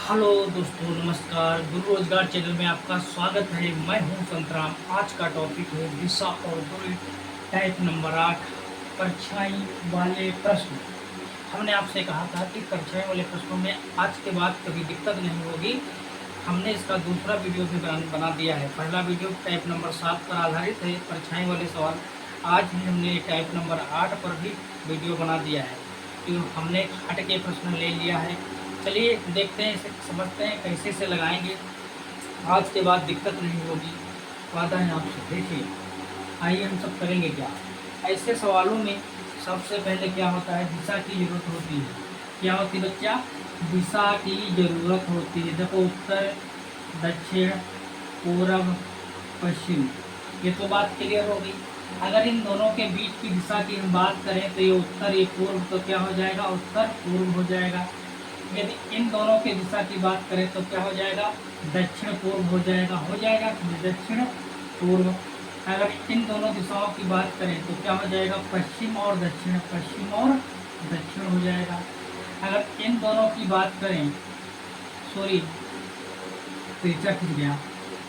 Hello दोस्तों, नमस्कार। गुरु रोजगार चैनल में आपका स्वागत है। मैं हूं संतराम। आज का टॉपिक है दिशा और दूरी, टाइप नंबर 8, परछाई वाले प्रश्न। हमने आपसे कहा था कि परछाई वाले प्रश्नों में आज के बाद कभी दिक्कत नहीं होगी। हमने इसका दूसरा वीडियो भी बना दिया है। पहला वीडियो टाइप नंबर 7 पर आधारित है, परछाई वाले सवाल। आज भी हमने टाइप नंबर 8 पर भी वीडियो बना दिया है। तो हमने हट के प्रश्न ले लिया है। चलिए देखते हैं, इसे समझते हैं कैसे से लगाएंगे। आज के बाद दिक्कत नहीं होगी, वादा है आपसे। देखिए, आइए हम सब करेंगे क्या। ऐसे सवालों में सबसे पहले क्या होता है, दिशा की जरूरत होती है। क्या होती है बच्चा? दिशा की जरूरत होती है। देखो, उत्तर, दक्षिण, पूर्व, पश्चिम, ये तो बात क्लियर हो गई। अगर इन दोनों के बीच की दिशा की हम बात करें तो ये उत्तर, ये पूर्व, तो क्या हो जाएगा? उत्तर पूर्व हो जाएगा। यदि इन दोनों की दिशा की बात करें तो क्या हो जाएगा? दक्षिण पूर्व हो जाएगा। हो जाएगा दक्षिण पूर्व। अगर इन दोनों दिशाओं की बात करें तो क्या हो जाएगा? पश्चिम और दक्षिण, पश्चिम और दक्षिण हो जाएगा। अगर इन दोनों की बात करें, सॉरी तिरछा खिंच गया।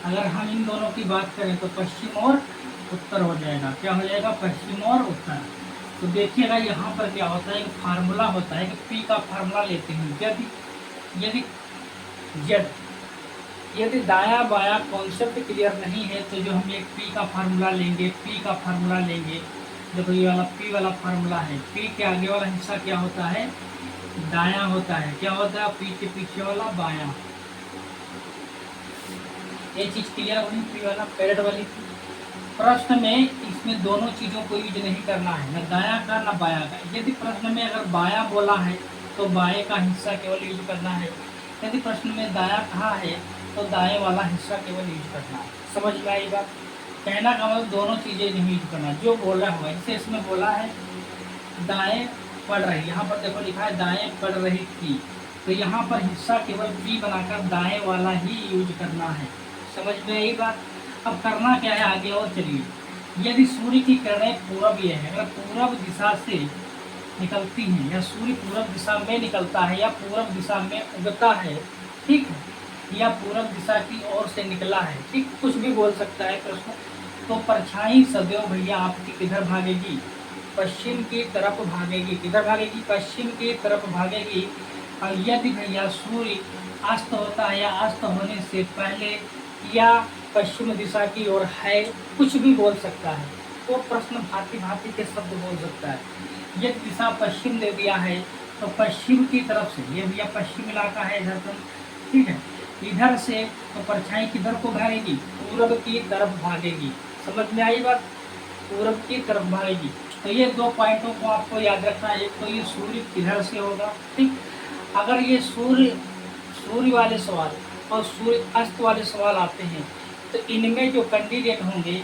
अगर हम इन दोनों की बात करें तो पश्चिम और उत्तर हो जाएगा। क्या हो जाएगा? पश्चिम और उत्तर। तो देखिएगा यहाँ पर क्या होता है, एक फार्मूला होता है कि पी का फार्मूला लेते हैं। यदि यदि यदि यदि दाया बाया कॉन्सेप्ट क्लियर नहीं है तो जो हम एक पी का फार्मूला लेंगे, पी का फार्मूला लेंगे। देखो, ये वाला पी वाला फार्मूला है। पी के आगे वाला हिस्सा क्या होता है? दाया होता है। क्या होता है? पी के पीछे वाला बाया। ये चीज क्लियर होनी, पी वाला पैरेट वाली। प्रश्न में इसमें दोनों चीजों को यूज नहीं करना है, न दाया का न बाया का। यदि प्रश्न में अगर बाया बोला है तो बाएं का हिस्सा केवल यूज करना है। यदि प्रश्न में दाया कहा है तो दाएं वाला हिस्सा केवल यूज करना है। समझ में आई बात? कहना का मतलब दोनों चीजें नहीं यूज करना, जो बोला हुआ। जैसे इसमें बोला है दाएं पढ़ रही, यहाँ पर देखो लिखा है दाएं पढ़ रही थी, तो यहाँ पर हिस्सा केवल पी बनाकर दाएं वाला ही यूज करना है। समझ में आई बात? अब करना क्या है आगे, और चलिए। यदि सूर्य की किरणें पूरब ये है, अगर पूरब दिशा से निकलती हैं, या सूर्य पूरब दिशा में निकलता है, या पूरब दिशा में उगता है, ठीक है, या पूरब दिशा की ओर से निकला है, ठीक, कुछ भी बोल सकता है प्रश्न। तो परछाई सदैव भैया आपकी किधर भागेगी? पश्चिम की तरफ भागेगी। किधर भागेगी? पश्चिम की तरफ भागेगी। और यदि भैया सूर्य अस्त होता है या अस्त होने से पहले या पश्चिम दिशा की ओर है, कुछ भी बोल सकता है। तो प्रश्न भांति भांति के शब्द बोल सकता है। यदि दिशा पश्चिम दे दिया है तो पश्चिम की तरफ से, ये भैया पश्चिम इलाका है इधर तो, ठीक है, इधर से तो परछाई किधर को भागेगी? पूरब की तरफ भागेगी। समझ में आई बात? पूरब की तरफ भागेगी। तो ये दो पॉइंटों को आपको याद रखना है। एक तो ये सूर्य किधर से होगा, ठीक। अगर ये सूर्य वाले सवाल और सूर्य अस्त वाले सवाल आते हैं तो इनमें जो कैंडिडेट होंगे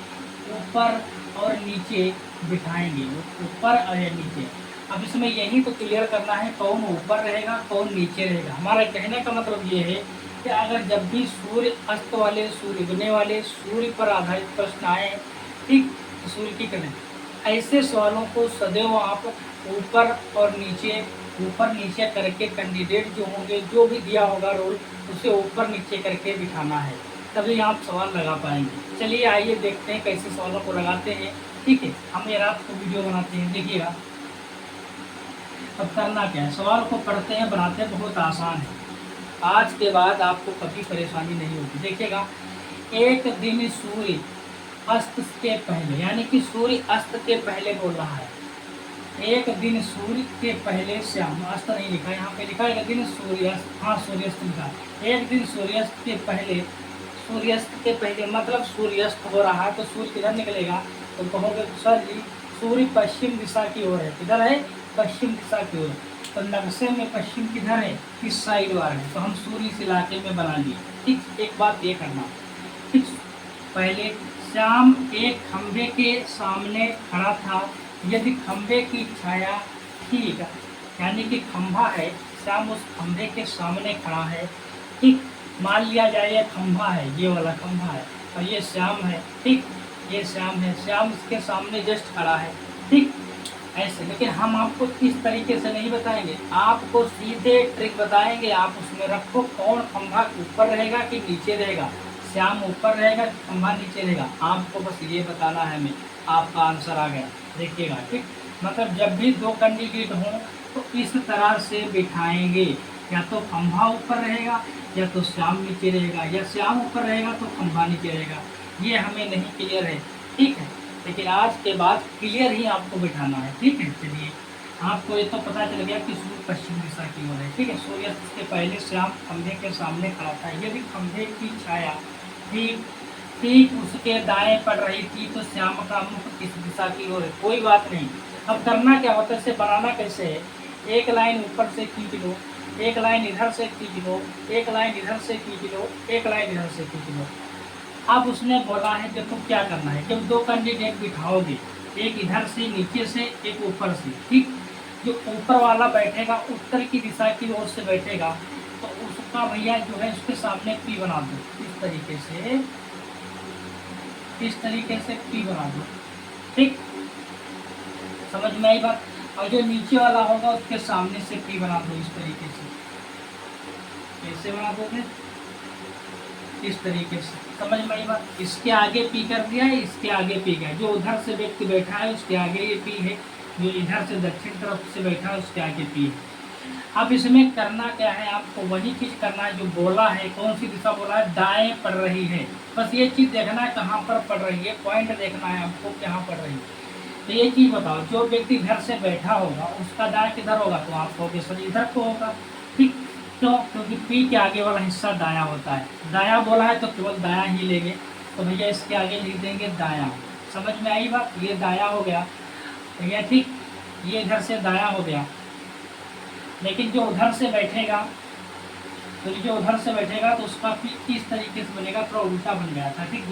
ऊपर और नीचे बिठाएंगे, ऊपर और नीचे। अब इसमें यही तो क्लियर करना है कौन ऊपर रहेगा कौन नीचे रहेगा। हमारा कहने का मतलब ये है कि अगर जब भी सूर्य अस्त वाले, सूर्य उगने वाले, सूर्य पर आधारित प्रश्न आए, ठीक, सूर्य की किरणें, ऐसे सवालों को सदैव आप ऊपर और नीचे, ऊपर नीचे करके कैंडिडेट जो होंगे, जो भी दिया होगा रोल, उसे ऊपर नीचे करके बिठाना है, तभी आप सवाल लगा पाएंगे। चलिए आइए देखते हैं कैसे सवालों को लगाते हैं, ठीक है। हम ये रात को वीडियो बनाते हैं, देखिएगा। अब करना क्या है, सवाल को पढ़ते हैं, बनाते हैं, बहुत आसान है। आज के बाद आपको कभी परेशानी नहीं होगी। देखिएगा, एक दिन सूर्य अस्त के पहले, यानी कि सूर्य अस्त के पहले बोल रहा है। एक दिन सूर्य के पहले श्याम, अस्त नहीं लिखा, यहाँ पे लिखा है एक दिन सूर्यास्त, हाँ सूर्यास्त लिखा। एक दिन सूर्यास्त के पहले, सूर्यास्त के पहले मतलब सूर्यास्त हो रहा है तो सूर्य किधर निकलेगा? तो कहोगे सर जी सूर्य पश्चिम दिशा की ओर है। किधर है? पश्चिम दिशा की ओर। तो नक्शे में पश्चिम किधर है? किस साइड वार है? तो हम सूर्य इस इलाके में बना लिए, ठीक। एक बात ये करना, ठीक। पहले श्याम एक खंभे के सामने खड़ा था। यदि खंभे की छाया, ठीक, यानी कि खंभा है, श्याम उस खंभे के सामने खड़ा है, ठीक। मान लिया जाए ये खंभा है, ये वाला खंभा है, और ये श्याम है, ठीक, ये श्याम है। श्याम इसके सामने जस्ट खड़ा है, ठीक। ऐसे। लेकिन हम आपको इस तरीके से नहीं बताएंगे, आपको सीधे ट्रिक बताएंगे। आप उसमें रखो कौन खंभा ऊपर रहेगा कि नीचे रहेगा, श्याम ऊपर रहेगा कि खंभा नीचे रहेगा, आपको बस ये बताना है हमें। आपका आंसर आ गया, देखिएगा। ठीक, मतलब जब भी दो कैंडिडेट हों तो इस तरह से बिठाएंगे, या तो खंभा ऊपर रहेगा या तो श्याम नीचे रहेगा, या श्याम ऊपर रहेगा तो खंभा नीचे रहेगा। ये हमें नहीं क्लियर है, ठीक है। लेकिन आज के बाद क्लियर ही आपको बिठाना है, ठीक है। चलिए, आपको ये तो पता चल गया कि सूर्य पश्चिम दिशा की ओर है, ठीक है। सूर्यास्त के पहले श्याम खंभे के सामने खड़ा था। यदि खंभे की छाया ठीक ठीक उसके दाएं पड़ रही थी तो श्याम का मुख किस दिशा की ओर है, कोई बात नहीं। अब करना क्या होता है, इसे बनाना कैसे है, एक लाइन ऊपर से खींच लो, एक लाइन इधर से खींच लो, एक लाइन इधर से खींच लो, एक लाइन इधर से खींच लो। अब उसने बोला है देखो क्या करना है, जब दो कैंडिडेट बिठाओगे, एक इधर से नीचे से एक ऊपर से, ठीक। जो ऊपर वाला बैठेगा उत्तर की दिशा की ओर से बैठेगा, तो उसका भैया जो है उसके सामने पी बना दो, इस तरीके से, इस तरीके से पी बना दो, ठीक। समझ में आई बात। और जो नीचे वाला होगा उसके सामने से पी बना दो, इस तरीके से। कैसे बना दोगे, इस तरीके से। समझ में आई बात। इसके आगे पी कर दिया है, इसके आगे पी गया, जो उधर से व्यक्ति बैठा है उसके आगे ये पी है, जो इधर से दक्षिण तरफ से बैठा है उसके आगे पी है। अब इसमें करना क्या है, आपको वही चीज करना है जो बोला है। कौन सी दिशा बोला है, दाएं पड़ रही है। बस ये चीज देखना है कहाँ पर पड़ रही है, पॉइंट देखना है आपको कहाँ पड़ रही है। तो ये चीज बताओ, जो व्यक्ति घर से बैठा होगा उसका दाएं किधर होगा, तो आप कहोगे सर इधर को होगा, ठीक। क्यों, क्योंकि पी के आगे वाला हिस्सा दाया होता है। दाया बोला है तो केवल दाया ही लेंगे, तो भैया इसके आगे लिख देंगे दाया। समझ में आई बात, ये दाया हो गया भैया, ठीक। ये इधर से दाया हो गया। लेकिन जो उधर से बैठेगा, तो जो उधर से बैठेगा तो उसका पी इस तरीके से बनेगा, थोड़ा उल्टा बन गया था, ठीक।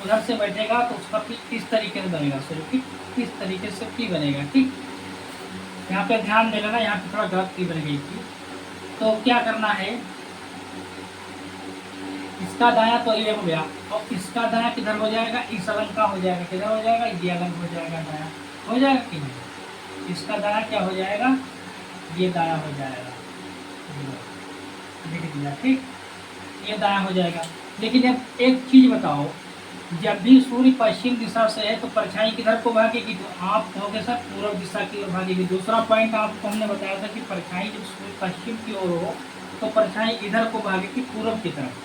उधर से बैठेगा तो उसका पी इस तरीके से बनेगा, सॉरी, ठीक। इस तरीके से पी बनेगा, ठीक। यहाँ पे ध्यान देना ना, यहाँ पे थोड़ा गलत पी बन गई थी। तो क्या करना है, इसका दाया तो ये हो गया, और इसका दाया किधर हो जाएगा, इस अलंग का हो जाएगा, किधर हो जाएगा, ये अलंग हो जाएगा, दाया हो जाएगा कि नहीं। इसका दाया क्या हो जाएगा, ये दाया हो जाएगा, लिख दिया, ठीक। ये दाया हो जाएगा। लेकिन अब एक चीज बताओ, जब भी सूर्य पश्चिम दिशा से है तो परछाई किधर को भागेगी, तो आप कहोगे सर पूर्व दिशा की ओर भागेगी। दूसरा पॉइंट आपको हमने बताया था कि परछाई जब सूर्य पश्चिम की ओर हो तो परछाई इधर को भागेगी, पूर्व की तरफ,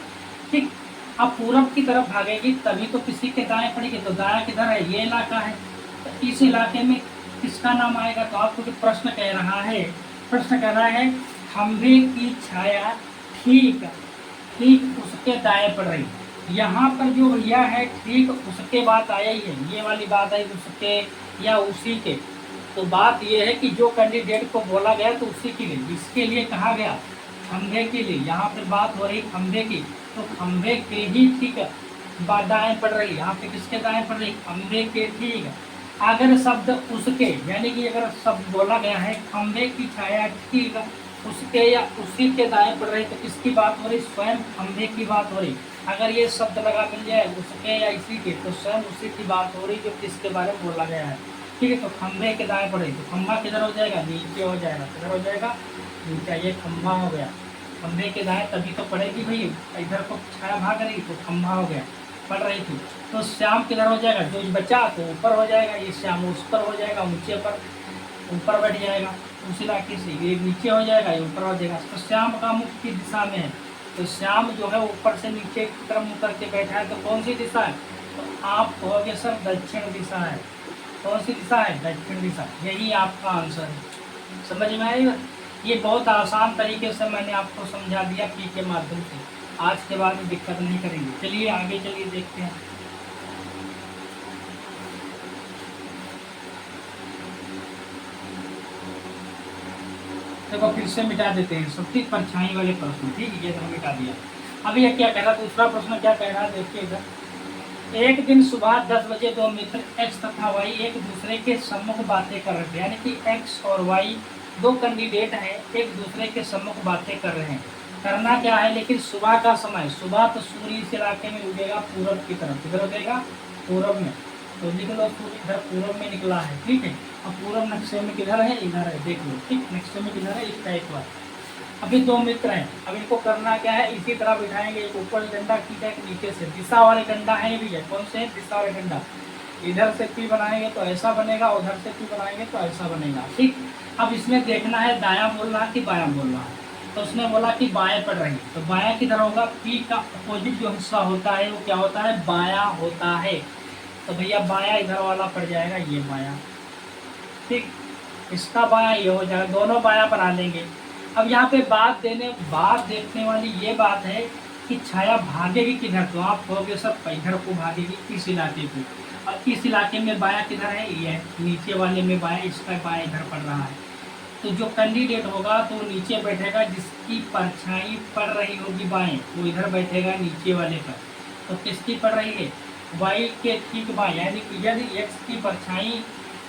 ठीक। अब पूर्व की तरफ भागेगी तभी तो किसी के दाएं पड़ेगी, तो दाया किधर है, ये इलाका है। तो इस इलाके में किसका नाम आएगा, तो आपको जो प्रश्न कह रहा है, प्रश्न कह रहा है खंभे की छाया ठीक ठीक उसके दाएं पड़ रही। यहाँ पर जो भैया है ठीक उसके बात आया ही है, ये वाली बात है उसके या उसी के। तो बात ये है कि जो कैंडिडेट को बोला गया तो उसी के लिए, इसके लिए कहा गया खंभे के लिए। यहाँ पे बात हो रही खंभे की, तो खंभे के ही ठीक दाएं पड़ रही। यहाँ पे किसके दाएं पड़ रही, खंभे के, ठीक। अगर शब्द उसके, यानी कि अगर शब्द बोला गया है खंभे की छाया ठीक उसके या उसी के दाएं पड़ रही, तो किसकी बात हो रही, स्वयं खंभे की बात हो रही। अगर ये शब्द लगा मिल जाए उसके या इसी के, तो स्वयं उसी की बात हो रही जो किसके बारे में बोला गया है, ठीक है। तो खंभे के दाएं पड़े तो खंभा किधर हो जाएगा, नीचे हो जाएगा, किधर हो जाएगा, नीचे। ये खंभा हो गया, खंभे के दाएं तभी तो पड़ेगी भाई, इधर को छाया भाग रही तो खंभा हो गया, पड़ रही थी। तो श्याम किधर हो जाएगा, जो बचा तो ऊपर हो जाएगा, ये श्याम उस पर हो जाएगा, ऊंचे पर ऊपर बैठ जाएगा उस इलाके से, ये नीचे हो जाएगा, ये ऊपर हो जाएगा। तो श्याम का मुख की दिशा में है, तो श्याम जो है ऊपर से नीचे की तरफ उतर के बैठा है, तो कौन सी दिशा है, तो आप कहोगे सर दक्षिण दिशा है। कौन सी दिशा है, दक्षिण दिशा। यही आपका आंसर है। समझ में आएगा, ये बहुत आसान तरीके से मैंने आपको समझा दिया पी के माध्यम से। आज के बाद दिक्कत नहीं करेंगे। चलिए आगे चलिए देखते हैं। देखो फिर से मिटा देते हैं सबकी परछाई वाले प्रश्न, ठीक है, ये तो मिटा दिया। अभी ये क्या कह रहा, दूसरा प्रश्न क्या कह रहा है, देखिए इधर। एक दिन सुबह 10 बजे दो मित्र एक्स तथा वाई एक दूसरे के सम्मुख बातें कर रहे थे, यानी कि एक्स और वाई दो कैंडिडेट हैं, एक दूसरे के सम्मुख बातें कर रहे हैं। करना क्या है, लेकिन सुबह का समय, सुबह तो सूर्य इस इलाके में उगेगा पूर्व की तरफ, किधर उगेगा, पूर्व में। तो लिख लो सूर्य इधर पूर्व में निकला है, ठीक है। अब पूरब नक्शे में किधर है, इधर है, देख लो। ठीक, नक्शे में किधर है, इसका एक बार। अभी दो मित्र हैं, अब इनको करना क्या है, इसी तरह बिठाएंगे, एक ऊपर डंडा खींचा, एक नीचे से। दिशा वाले डंडा है भी है, कौन से, दिशा वाले डंडा। इधर से पी बनाएंगे तो ऐसा बनेगा, उधर से पी बनाएंगे तो ऐसा बनेगा। ठीक, अब इसमें देखना है दायां बोल रहा है कि बायां बोल रहा है। तो उसने बोला कि बाएं पढ़ रही है, तो बायां किधर होगा, पी का अपोजिट जो हिस्सा होता है वो क्या होता है, बायां होता है। तो भैया बायां इधर वाला पड़ जाएगा, ये बायां। ठीक, इसका बायां ये हो जाएगा, दोनों बायां बना लेंगे। अब यहाँ पे बात देखने वाली ये बात है कि छाया भागेगी किधर, तो आप कहोगे सर इधर को भागेगी, इस इलाके को। और इस इलाके में बायां किधर है, ये है, नीचे वाले में बायां, इसका बायां इधर पड़ रहा है। तो जो कैंडिडेट होगा तो नीचे बैठेगा, जिसकी परछाई पड़ रही होगी बाएं, वो इधर बैठेगा नीचे वाले पर। तो किसकी पड़ रही है, वाई के ठीक बाएं, यानी कि यदि एक्स की परछाई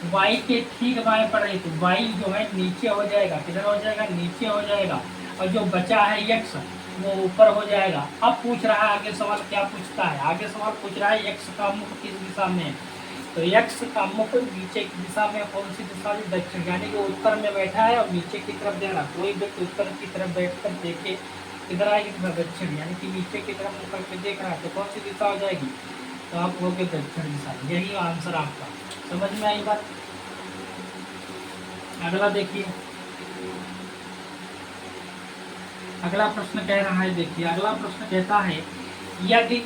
वाई के ठीक बाएं पड़ रही तो वाई जो है नीचे हो जाएगा, किधर हो जाएगा, नीचे हो जाएगा। और जो बचा है एक्स वो ऊपर हो जाएगा। अब पूछ रहा है आगे सवाल, क्या पूछता है, आगे सवाल पूछ रहा है एक्स का मुख किस दिशा में है। तो एक्स का मुख नीचे की दिशा में, कौन सी दिशा में, दक्षिण, यानी कि उत्तर में बैठा है और नीचे की तरफ जा रहा। कोई व्यक्ति उत्तर की तरफ बैठकर देखे किधर आएगी, किधर, दक्षिण, यानी कि नीचे की तरफ मुख करके देख रहा है, तो कौन सी दिशा हो जाएगी, तो आप कहोगे दक्षिण दिशा। यही आंसर आपका, समझ में आई बात। अगला देखिए, अगला प्रश्न कह रहा है, देखिए अगला प्रश्न कहता है यदि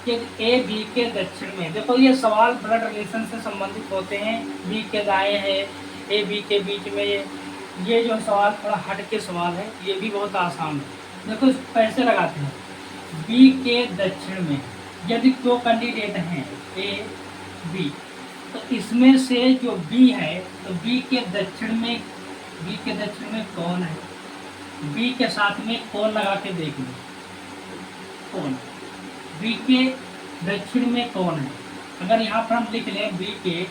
ए बी के दक्षिण में, देखो ये सवाल ब्लड रिलेशन से संबंधित होते हैं, बी के दाएं है, ए बी के बीच में, ये जो सवाल थोड़ा हट के सवाल है, ये भी बहुत आसान है। देखो इसको कैसे लगाते हैं, बी के दक्षिण में यदि दो कैंडिडेट हैं ए बी, तो इसमें से जो बी है, तो बी के दक्षिण में कौन है, बी के साथ में कौन लगा के देख लो, कौन बी के दक्षिण में कौन है। अगर यहाँ पर हम लिख लें बी के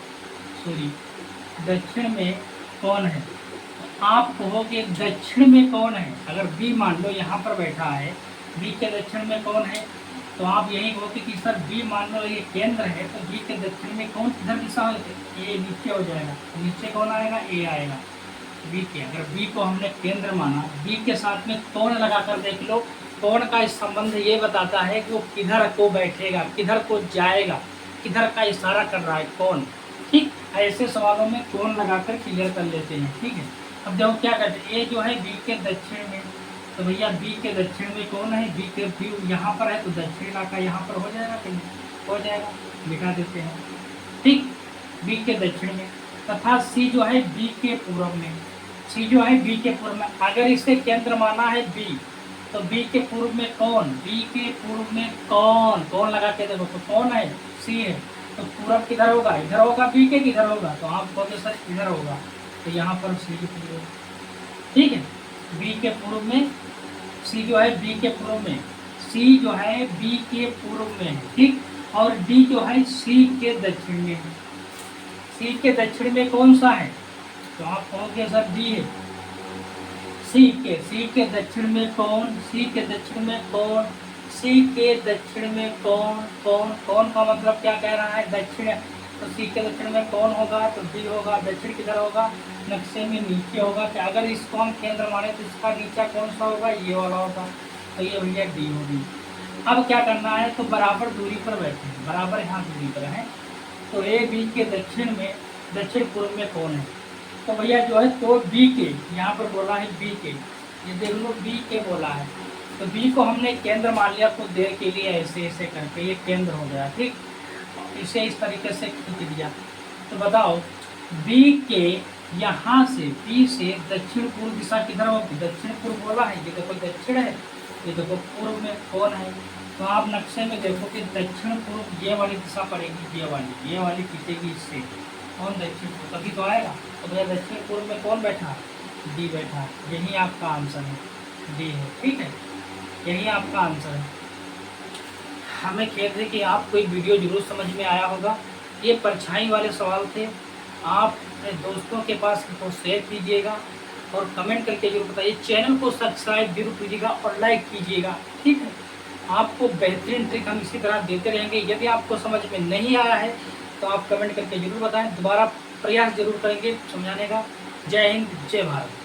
दक्षिण में कौन है, तो आप कहोगे दक्षिण में कौन है। अगर बी मान लो यहाँ पर बैठा है, बी के दक्षिण में कौन है, तो आप यही कहोगे कि सर बी मान लो ये केंद्र है, तो बी के दक्षिण में कौन किधर दिशा हो, ए नीचे हो जाएगा, नीचे कौन आएगा, ए आएगा बी के। अगर बी को हमने केंद्र माना, बी के साथ में कौन लगाकर देख लो, कौन का इस संबंध ये बताता है कि वो किधर को बैठेगा, किधर को जाएगा, किधर का इशारा कर रहा है, कौन। ठीक, ऐसे सवालों में कौन लगाकर क्लियर कर लेते हैं। ठीक है, अब देखो क्या कहते हैं, ए जो है बी के दक्षिण में, तो भैया बी के दक्षिण में कौन है, बी के बी यहाँ पर है, तो दक्षिण इलाका यहाँ पर हो जाएगा, कहीं हो जाएगा, दिखा देते हैं। ठीक, बी के दक्षिण में, तथा सी जो है बी के पूर्व में, सी जो है बी के पूर्व में। अगर इसे केंद्र माना है बी, तो बी के पूर्व में कौन, बी के पूर्व में कौन लगा के देखो, तो कौन है, सी है। तो पूरब किधर होगा, इधर होगा, बी के किधर होगा, तो आप कहोगे सर इधर होगा, तो यहाँ पर सी के पूर्व। ठीक है, बी के पूर्व में, सी जो है बी के पूर्व में, सी जो है बी के पूर्व में है। ठीक, और डी जो है सी के दक्षिण में है। सी के दक्षिण में कौन सा है, तो आप कहोगे सर डी है। सी के दक्षिण में कौन, सी के दक्षिण में कौन, सी के दक्षिण में कौन का मतलब क्या कह रहा है, दक्षिण। तो सी के दक्षिण में कौन होगा, तो डी होगा। दक्षिण किधर होगा, नक्शे में नीचे होगा। कि अगर इसको हम केंद्र माने तो इसका नीचा कौन सा होगा, ये वाला होगा, तो ये भैया डी होगी। अब क्या करना है, तो बराबर दूरी पर बैठे हैं, बराबर यहाँ दूरी पर है। तो ए बी के दक्षिण में, दक्षिण पूर्व में कौन है, तो भैया जो है, तो बी के, यहाँ पर बोला है बी के, ये देख लो बी के बोला है, तो बी को हमने केंद्र मान लिया कुछ देर के लिए, ऐसे करके ये केंद्र हो गया। ठीक, इसे इस तरीके से खींच दिया। तो बताओ बी के यहाँ से, बी से दक्षिण पूर्व दिशा किधर होगी, दक्षिण पूर्व बोला है, ये देखो दक्षिण है, ये देखो पूर्व में कौन है। तो आप नक्शे में देखो कि दक्षिण पूर्व ये वाली दिशा पड़ेगी, ये वाली खींचेगी इससे, कौन दक्षिण पूर्व, तभी तो आएगा। तो भैया दक्षिण पूर्व में कौन बैठा है, डी बैठा है, यही आपका आंसर है, डी है। ठीक है, यही आपका आंसर है। हमें खेद है कि आपको ये वीडियो जरूर समझ में आया होगा। ये परछाई वाले सवाल थे, आप अपने दोस्तों के पास इनको शेयर कीजिएगा और कमेंट करके जरूर बताइए। चैनल को सब्सक्राइब जरूर कीजिएगा और लाइक कीजिएगा। ठीक है, आपको बेहतरीन ट्रिक हम इसी तरह देते रहेंगे। यदि आपको समझ में नहीं आया है तो आप कमेंट करके जरूर बताएं, दोबारा प्रयास जरूर करेंगे समझाने का। जय हिंद, जय भारत।